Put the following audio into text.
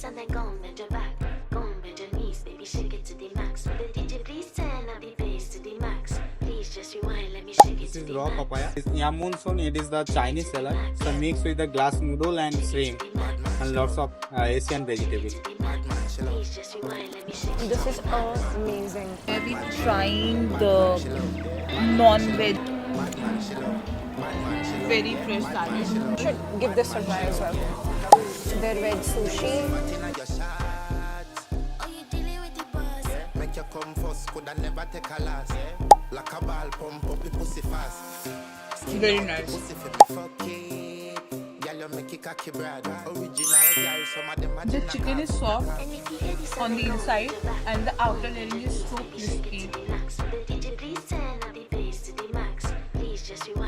face and then go and bend your back. Go and bend your knees, baby, shake it to the max. Will the DJ please turn up the bass to the max? Please just rewind, let me shake it to the max. This is raw papaya. This yam monsoon, it is the Chinese salad. So mixed with the glass noodle and shrimp and lots of Asian vegetables. This is amazing. Maybe trying the non-veg, very fresh salad. Should give this a try as well. Their veg sushi. Make you come first, could I never take a last? Like a ball pump up the pussy fast. Very nice. Pussy for me fuck it. Girl, you make it cocky brad. Original girl, some of them are The chicken is soft on the inside and the outer layer is so crispy. Will the DJ please turn up the bass to the max? Please just rewind.